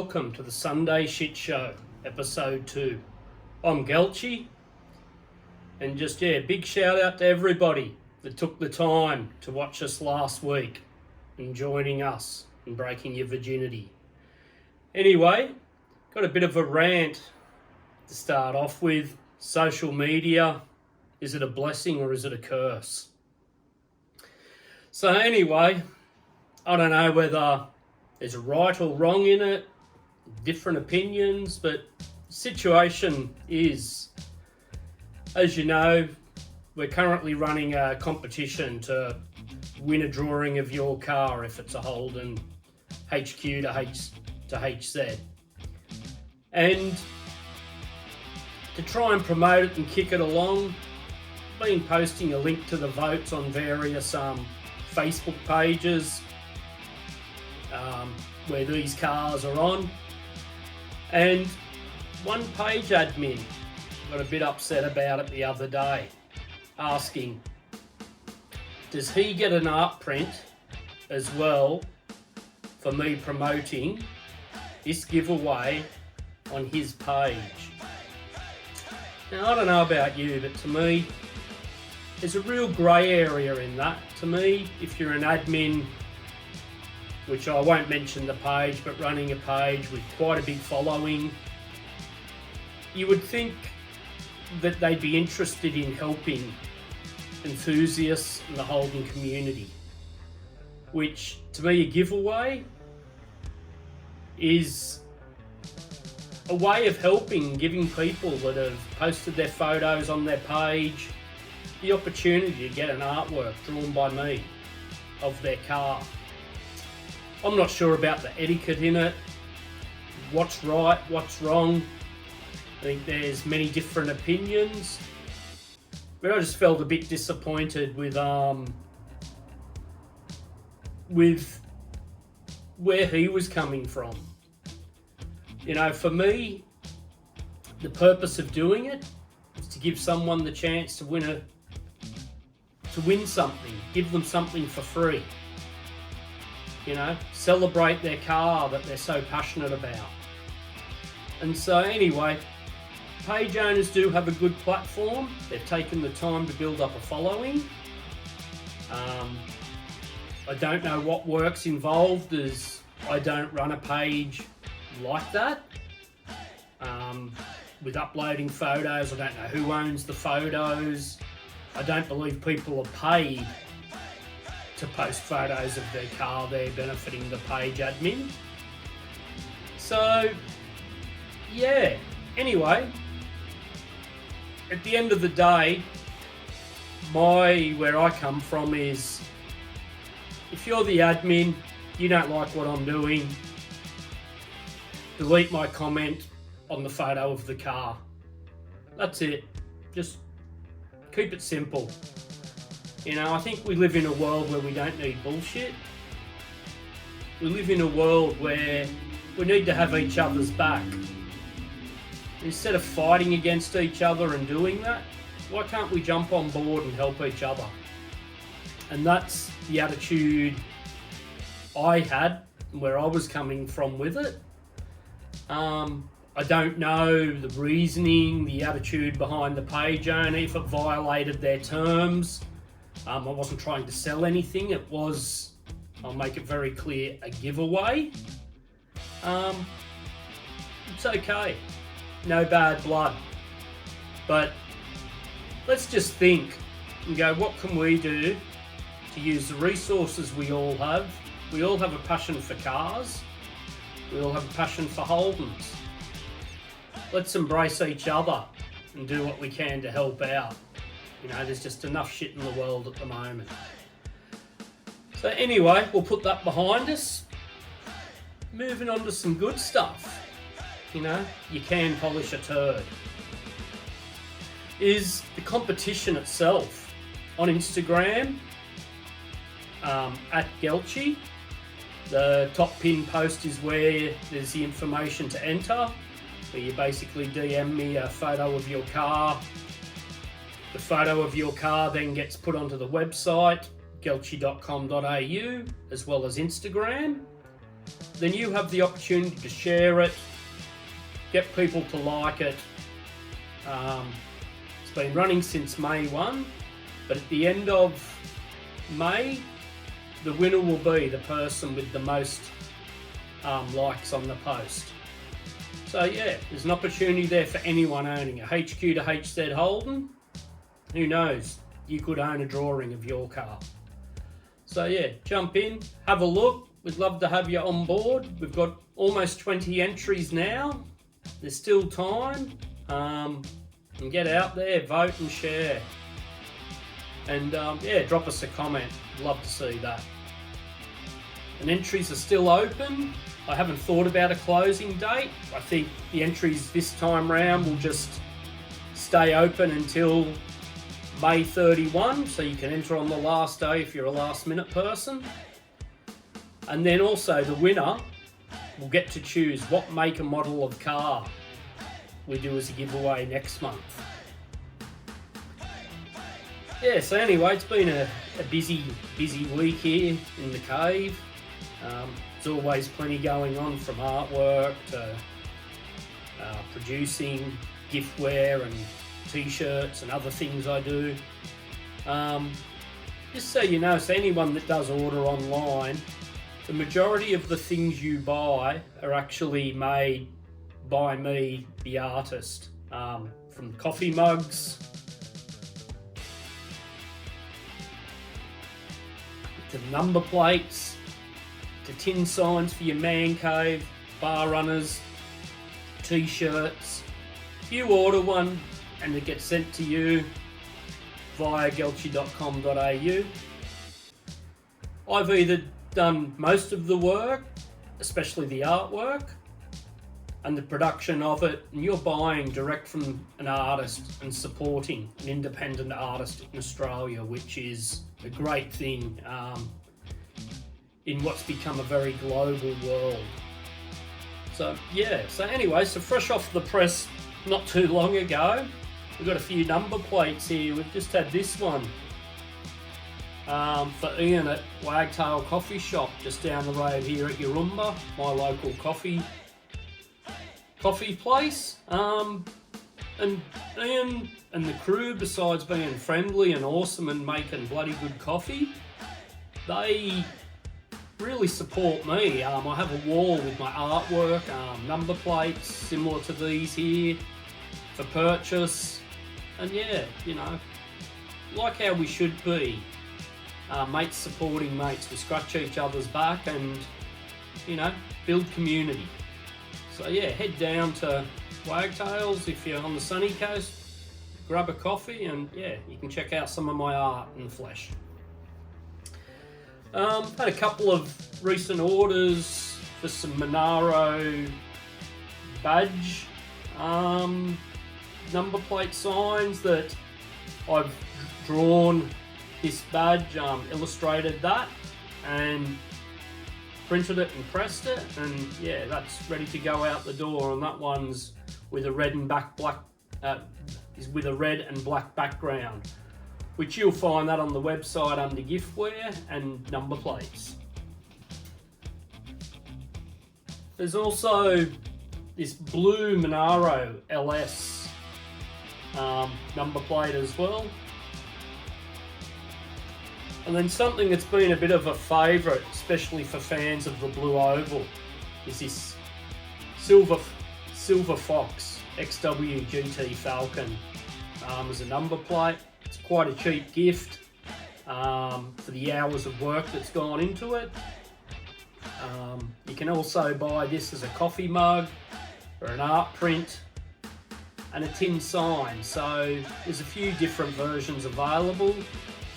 welcome to the Sunday SHITSHOW, episode 2. I'm Gelchy, and big shout out to everybody that took the time to watch us last week and joining us and breaking your virginity. Anyway, got a bit of a rant to start off with. Social media, is it a blessing or is it a curse? So anyway, I don't know whether there's a right or wrong in it, different opinions, but the situation is, as you know, we're currently running a competition to win a drawing of your car if it's a Holden HQ to HZ. And to try and promote it and kick it along, I've been posting a link to the votes on various Facebook pages where these cars are on. And one page admin got a bit upset about it the other day, asking, does he get an art print as well for me promoting this giveaway on his page? Now, I don't know about you, but to me, there's a real grey area in that. To me, if you're an admin, which I won't mention the page, but running a page with quite a big following, you would think that they'd be interested in helping enthusiasts in the Holden community, which to me, a giveaway is a way of helping, giving people that have posted their photos on their page the opportunity to get an artwork drawn by me of their car. I'm not sure about the etiquette in it, what's right, what's wrong. I think there's many different opinions, but I just felt a bit disappointed with where he was coming from. You know, for me, the purpose of doing it is to give someone the chance to win something, give them something for free. You know, celebrate their car that they're so passionate about. And so anyway, page owners do have a good platform. They've taken the time to build up a following. I don't know what work's involved, as I don't run a page like that. With uploading photos, I don't know who owns the photos. I don't believe people are paid to post photos of their car. They're benefiting the page admin. So, yeah. Anyway, at the end of the day, where I come from is, if you're the admin, you don't like what I'm doing, delete my comment on the photo of the car. That's it. Just keep it simple. You know, I think we live in a world where we don't need bullshit. We live in a world where we need to have each other's back. Instead of fighting against each other and doing that, why can't we jump on board and help each other? And that's the attitude I had, where I was coming from with it. I don't know the reasoning, the attitude behind the page owner, if it violated their terms. I wasn't trying to sell anything. It was, I'll make it very clear, a giveaway. It's okay. No bad blood. But let's just think and go, what can we do to use the resources we all have? We all have a passion for cars. We all have a passion for Holdens. Let's embrace each other and do what we can to help out. You know, there's just enough shit in the world at the moment. So anyway, we'll put that behind us. Moving on to some good stuff. You know, you can polish a turd. Is the competition itself on Instagram, at Gelchy. The top pin post is where there's the information to enter, where you basically DM me a photo of your car. The photo of your car then gets put onto the website, gelchy.com.au, as well as Instagram. then you have the opportunity to share it, get people to like it. It's been running since May 1, but at the end of May, the winner will be the person with the most likes on the post. So yeah, there's an opportunity there for anyone owning a HQ to HZ Holden. Who knows, you could own a drawing of your car. So yeah, jump in, have a look. We'd love to have you on board. We've got almost 20 entries now. There's still time. And get out there, vote and share. And yeah, drop us a comment. Love to see that. And entries are still open. I haven't thought about a closing date. I think the entries this time round will just stay open until May 31, so you can enter on the last day if you're a last minute person. And then also the winner will get to choose what make and model of car we do as a giveaway next month. Yeah, so anyway, it's been a busy week here in the cave. There's always plenty going on, from artwork to producing giftware and t-shirts and other things I do. Just so you know, so anyone that does order online, the majority of the things you buy are actually made by me, the artist. From coffee mugs to number plates to tin signs for your man cave, bar runners, t-shirts. If you order one and it gets sent to you via gelchy.com.au, I've either done most of the work, especially the artwork, and the production of it, and you're buying direct from an artist and supporting an independent artist in Australia, which is a great thing in what's become a very global world. So yeah, so anyway, so fresh off the press not too long ago, we've got a few number plates here. We've just had this one for Ian at Wagtail Coffee Shop just down the road here at Yarumba, my local coffee place. And Ian and the crew, besides being friendly and awesome and making bloody good coffee, they really support me. I have a wall with my artwork, number plates similar to these here for purchase. And yeah, you know, like how we should be. Mates supporting mates. We scratch each other's back and, you know, build community. So yeah, head down to Wagtails if you're on the sunny coast, grab a coffee, and yeah, you can check out some of my art in the flesh. Had a couple of recent orders for some Monaro badge number plate signs that I've drawn this badge, illustrated that and printed it and pressed it, and yeah, that's ready to go out the door. And that one's with a red and black background, which you'll find that on the website under giftware and number plates. There's also this blue Monaro LS number plate as well. And then something that's been a bit of a favourite, especially for fans of the Blue Oval, is this Silver Fox XW GT Falcon as a number plate. It's quite a cheap gift for the hours of work that's gone into it. You can also buy this as a coffee mug or an art print and a tin sign. So there's a few different versions available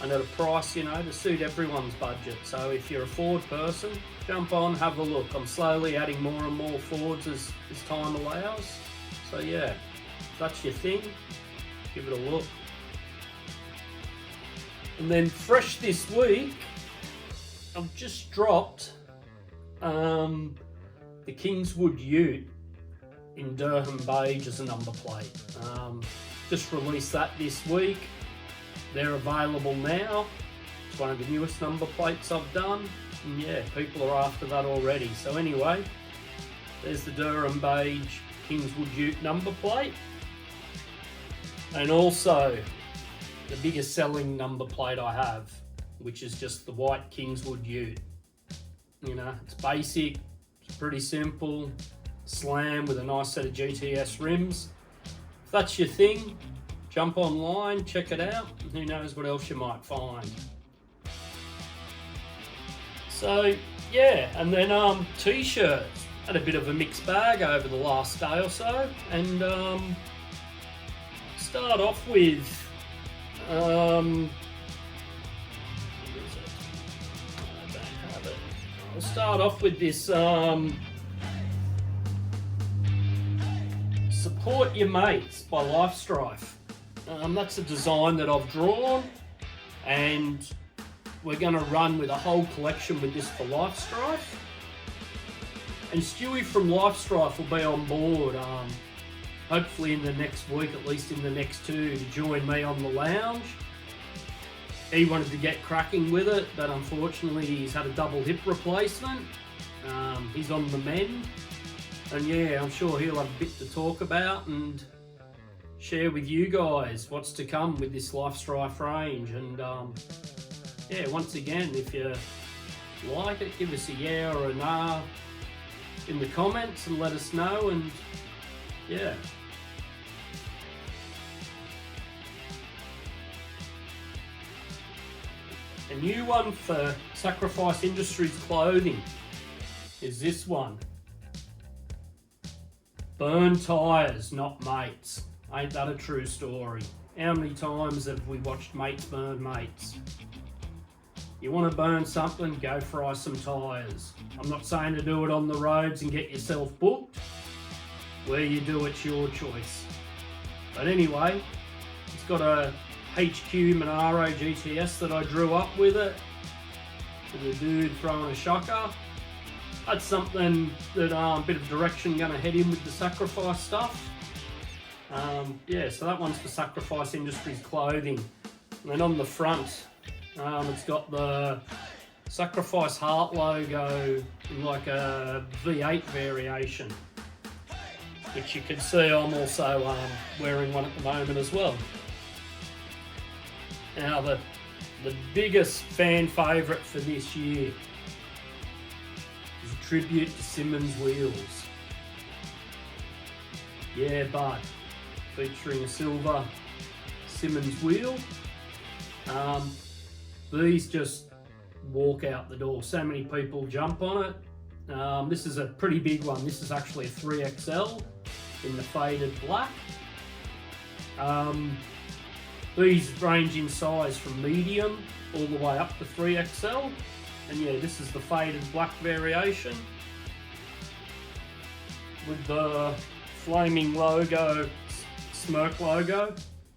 and at a price, you know, to suit everyone's budget. So if you're a Ford person, jump on, have a look. I'm slowly adding more and more Fords as time allows. So yeah, if that's your thing, give it a look. And then fresh this week, I've just dropped the Kingswood Ute in Durham beige as a number plate. Just released that this week. They're available now. It's one of the newest number plates I've done. And yeah, people are after that already. So anyway, there's the Durham Beige Kingswood Ute number plate. And also the biggest selling number plate I have, which is just the white Kingswood Ute. You know, it's basic, it's pretty simple, slam with a nice set of GTS rims. If that's your thing, jump online, check it out, and who knows what else you might find. So yeah, and then t-shirts. Had a bit of a mixed bag over the last day or so, and start off with I'll start off with this Support Your Mates by Life Strife. That's a design that I've drawn, and we're going to run with a whole collection with this for Life Strife. And Stewie from Life Strife will be on board, hopefully in the next week, at least in the next two, to join me on the lounge. He wanted to get cracking with it, but unfortunately he's had a double hip replacement. He's on the mend. And yeah, I'm sure he'll have a bit to talk about and share with you guys what's to come with this Life Strife range. And yeah, once again, if you like it, give us a yeah or a nah in the comments and let us know. And yeah. A new one for Sacrifice Industries clothing is this one. Burn tyres, not mates. Ain't that a true story? How many times have we watched mates burn mates? You want to burn something, go fry some tyres. I'm not saying to do it on the roads and get yourself booked. Where you do, it's your choice. But anyway, it's got a HQ Monaro GTS that I drew up with it, with a dude throwing a shocker. That's something that a bit of direction going to head in with the Sacrifice stuff. Yeah, so that one's for Sacrifice Industries clothing. And then on the front, it's got the Sacrifice Heart logo in like a V8 variation, which you can see I'm also wearing one at the moment as well. Now the biggest fan favourite for this year is a tribute to Simmons wheels. Yeah, bud. Featuring a silver Simmons wheel. These just walk out the door. So many people jump on it. This is a pretty big one. This is actually a 3XL in the faded black. These range in size from medium all the way up to 3XL. And yeah, this is the faded black variation with the flaming logo, smirk logo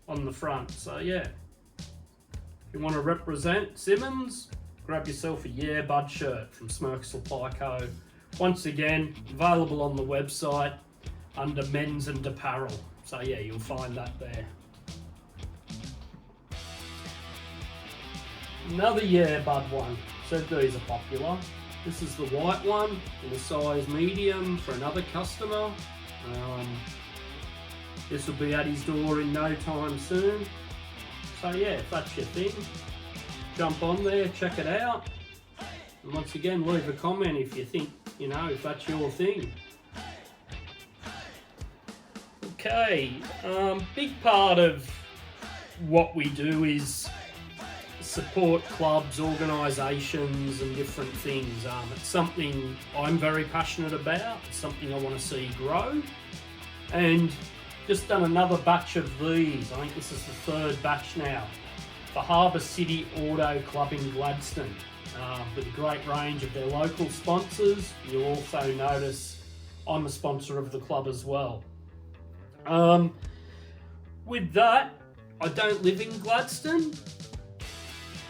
on the front. So yeah, if you want to represent Simmons, grab yourself a Yeah Bud shirt from Smirk Supply Co. Once again, available on the website under men's and apparel. So yeah, you'll find that there. Another Yeah Bud one. Said these are popular. This is the white one in a size medium for another customer. This will be at his door in no time soon. So yeah, if that's your thing, jump on there, check it out. And once again, leave a comment if you think, you know, if that's your thing. Okay, big part of what we do is support clubs, organisations and different things. It's something I'm very passionate about. It's something I want to see grow. And just done another batch of these. I think this is the third batch now. For Harbour City Auto Club in Gladstone. With a great range of their local sponsors. You'll also notice I'm a sponsor of the club as well. With that, I don't live in Gladstone.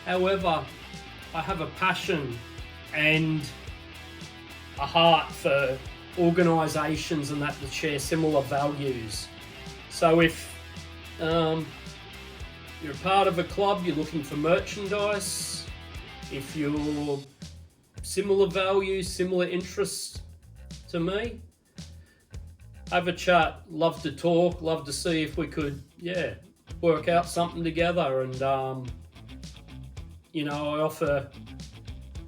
However, I have a passion and a heart for organisations and that share similar values. So if you're a part of a club, you're looking for merchandise, if you're similar values, similar interests to me. Have a chat, love to talk, love to see if we could, work out something together. And, I offer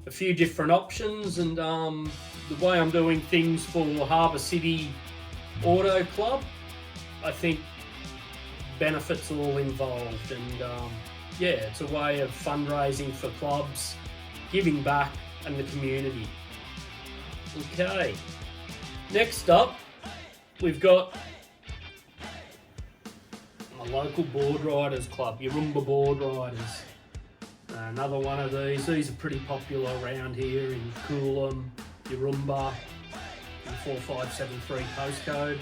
a few different options, and the way I'm doing things for Harbour City Auto Club, I think benefits all involved. And it's a way of fundraising for clubs, giving back, and the community. Okay, next up, we've got my local board riders club, Yarumba Board Riders. Another one of these. These are pretty popular around here in Coolum, Yarumba, and 4573 postcode.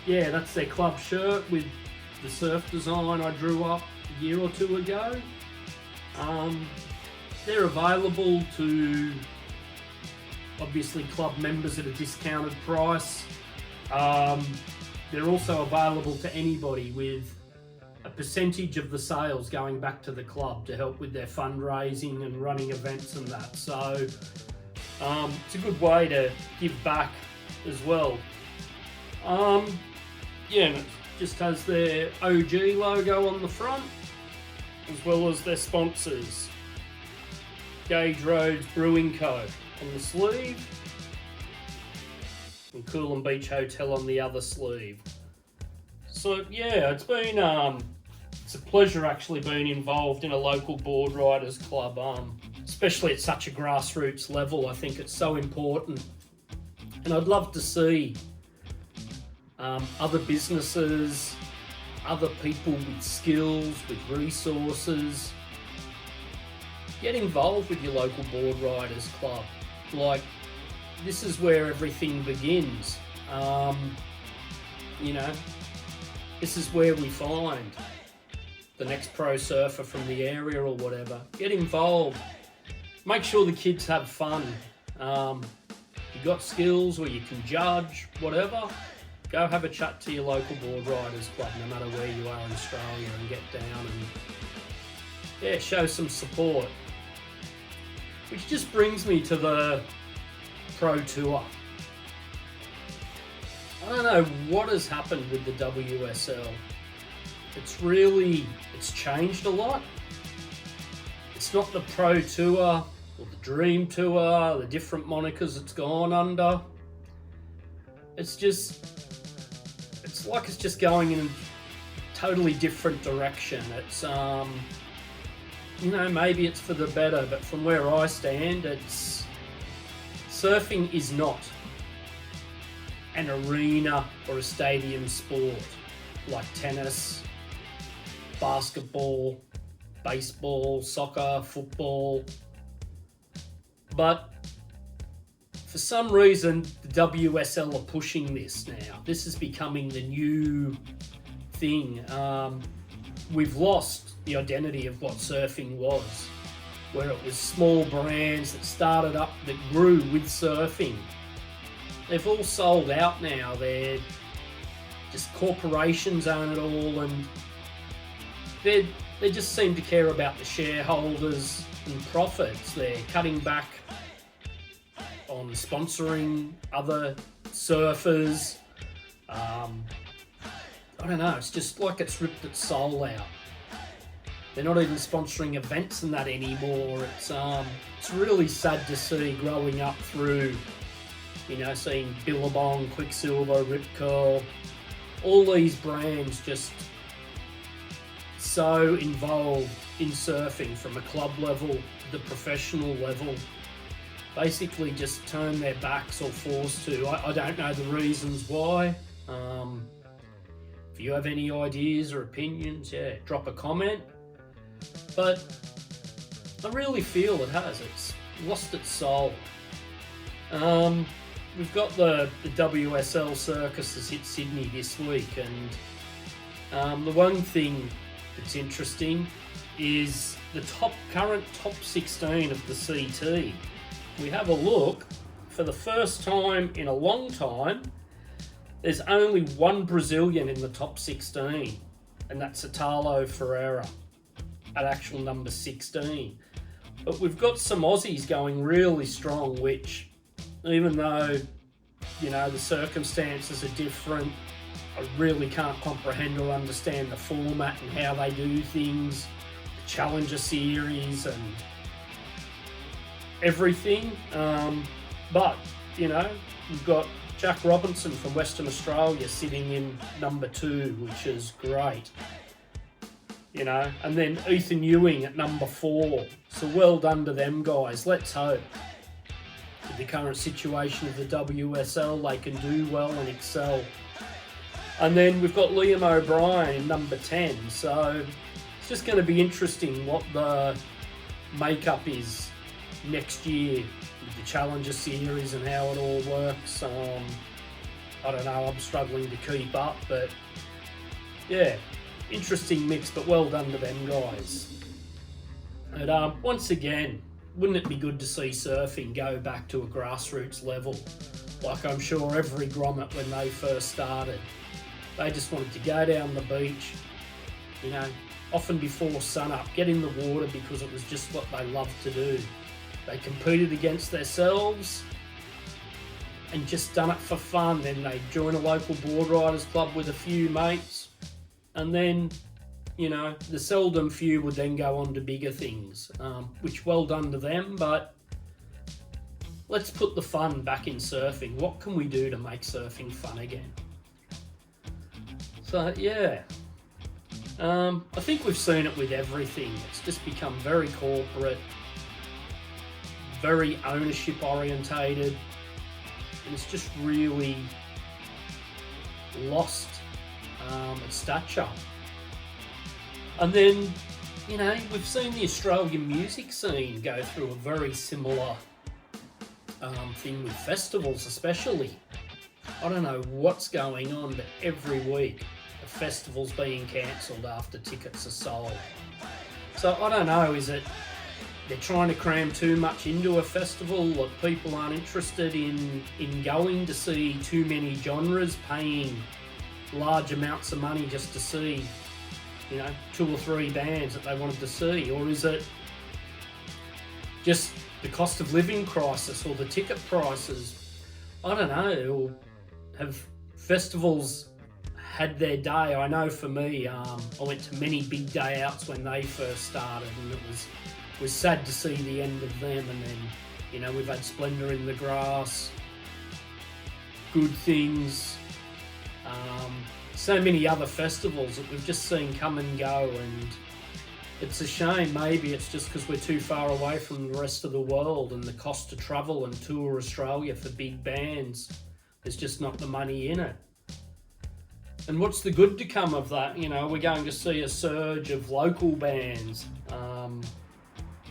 That's their club shirt with the surf design I drew up a year or two ago. They're available to obviously club members at a discounted price. They're also available to anybody with a percentage of the sales going back to the club to help with their fundraising and running events and that. So it's a good way to give back as well. It just has their OG logo on the front, as well as their sponsors, Gage Roads Brewing Co. on the sleeve, and Coolum Beach Hotel on the other sleeve. So it's been it's a pleasure actually being involved in a local board riders club, especially at such a grassroots level. I think it's so important, and I'd love to see other businesses, other people with skills, with resources, get involved with your local board riders club. Like, this is where everything begins. This is where we find the next pro surfer from the area or whatever. Get involved. Make sure the kids have fun. If you've got skills or you can judge, whatever, go have a chat to your local board riders club, no matter where you are in Australia, and get down and show some support. Which just brings me to the Pro Tour. I don't know what has happened with the WSL. It's changed a lot. It's not the Pro Tour or the Dream Tour, the different monikers it's gone under. It's like it's just going in a totally different direction. It's maybe it's for the better, but from where I stand, surfing is not an arena or a stadium sport like tennis, basketball, baseball, soccer, football. But for some reason, the WSL are pushing this now. This is becoming the new thing. We've lost the identity of what surfing was, where it was small brands that started up, that grew with surfing. They've all sold out now. They're just corporations own it all, and they just seem to care about the shareholders and profits. They're cutting back on sponsoring other surfers. I don't know, it's just like it's ripped its soul out. They're not even sponsoring events and that anymore. It's really sad to see, growing up through, seeing Billabong, Quicksilver, Rip Curl, all these brands just so involved in surfing from a club level to the professional level, basically just turn their backs or forced to. I don't know the reasons why. If you have any ideas or opinions, drop a comment. But I really feel it's lost its soul. We've got the WSL Circus has hit Sydney this week, and the one thing that's interesting is the current top 16 of the CT. We have a look. For the first time in a long time, there's only one Brazilian in the top 16, and that's Italo Ferreira at actual number 16. But we've got some Aussies going really strong, which, even though, you know, the circumstances are different, I really can't comprehend or understand the format and how they do things, the Challenger Series and everything. But, you know, we've got Jack Robinson from Western Australia sitting in number 2, which is great. You know, and then Ethan Ewing at number 4. So well done to them guys. Let's hope with the current situation of the WSL they can do well and excel. And then we've got Liam O'Brien, number 10. So it's just going to be interesting what the makeup is next year with the Challenger Series and how it all works. I don't know, I'm struggling to keep up, but yeah. Interesting mix, but well done to them guys. And once again, wouldn't it be good to see surfing go back to a grassroots level? Like I'm sure every grommet when they first started, they just wanted to go down the beach, you know, often before sunup, get in the water because it was just what they loved to do. They competed against themselves and just done it for fun. Then they'd join a local board riders club with a few mates. And then, you know, the seldom few would then go on to bigger things, which well done to them, but let's put the fun back in surfing. What can we do to make surfing fun again? So, yeah. I think we've seen it with everything. It's just become very corporate, very ownership orientated, and it's just really lost its stature. And then, you know, we've seen the Australian music scene go through a very similar thing with festivals especially. I don't know what's going on, but every week a festival's being cancelled after tickets are sold. So I don't know, is it they're trying to cram too much into a festival, that people aren't interested in going to see too many genres, paying large amounts of money just to see, you know, 2 or 3 bands that they wanted to see? Or is it just the cost of living crisis or the ticket prices? I don't know. Or have festivals had their day? I know for me, I went to many big day outs when they first started, and it was sad to see the end of them. And then, you know, we've had Splendour in the Grass, Good Things, so many other festivals that we've just seen come and go, and it's a shame. Maybe it's just because we're too far away from the rest of the world, and the cost to travel and tour Australia for big bands, there's just not the money in it. And what's the good to come of that? You know, we're going to see a surge of local bands,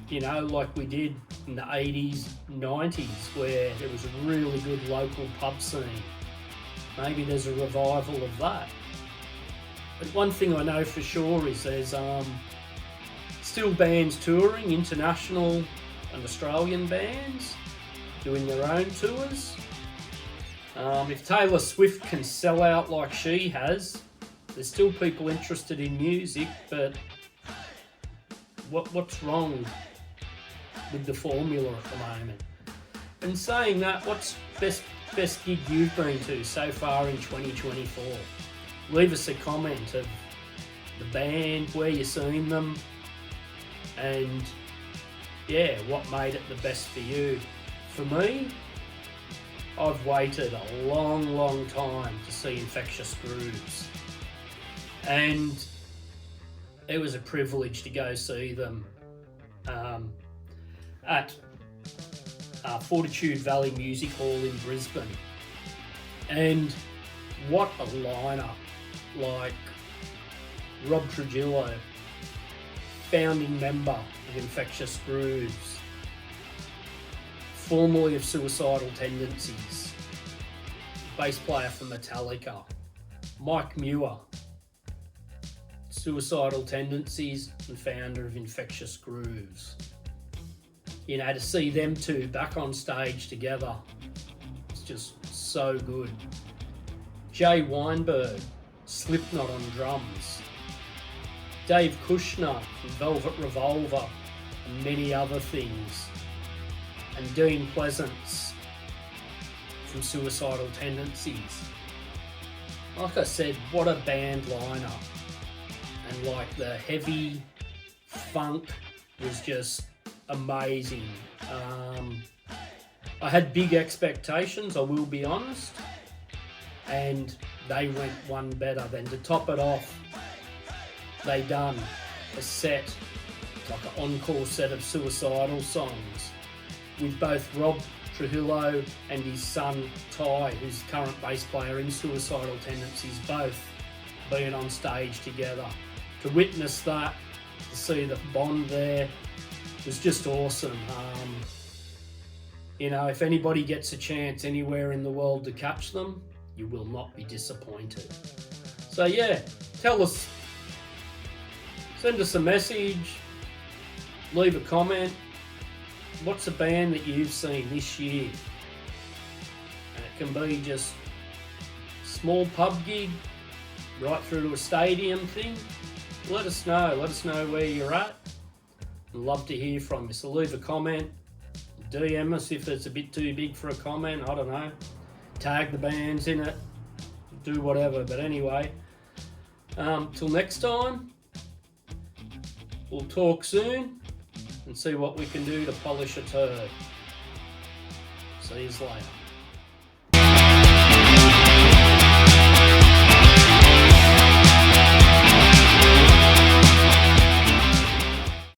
you know, like we did in the 80s, 90s, where there was a really good local pub scene. Maybe there's a revival of that. But one thing I know for sure is there's still bands touring, international and Australian bands doing their own tours. If Taylor Swift can sell out like she has, there's still people interested in music, but what's wrong with the formula at the moment? And saying that, what's best gig you've been to so far in 2024? Leave us a comment of the band, where you've seen them, and yeah, what made it the best for you. For me, I've waited a long time to see Infectious Grooves, and it was a privilege to go see them at Fortitude Valley Music Hall in Brisbane. And what a lineup! Like Rob Trujillo, founding member of Infectious Grooves, formerly of Suicidal Tendencies, bass player for Metallica. Mike Muir, Suicidal Tendencies and founder of Infectious Grooves. You know, to see them two back on stage together, it's just so good. Jay Weinberg, Slipknot on drums. Dave Kushner from Velvet Revolver, and many other things. And Dean Pleasance from Suicidal Tendencies. Like I said, what a band lineup. And like the heavy funk was just amazing. I had big expectations, I will be honest, and they went one better. Then to top it off, they done a set, like an encore set of Suicidal songs with both Rob Trujillo and his son Ty, who's the current bass player in Suicidal Tendencies, both being on stage together. To witness that, to see the bond there, was just awesome. You know, if anybody gets a chance anywhere in the world to catch them, you will not be disappointed. So yeah, tell us, send us a message, leave a comment. What's a band that you've seen this year? And it can be just small pub gig, right through to a stadium thing. Let us know where you're at. I'd love to hear from you. So leave a comment, DM us if it's a bit too big for a comment, I don't know. Tag the bands in it, do whatever. But anyway, till next time, we'll talk soon and see what we can do to polish a turd. See you later.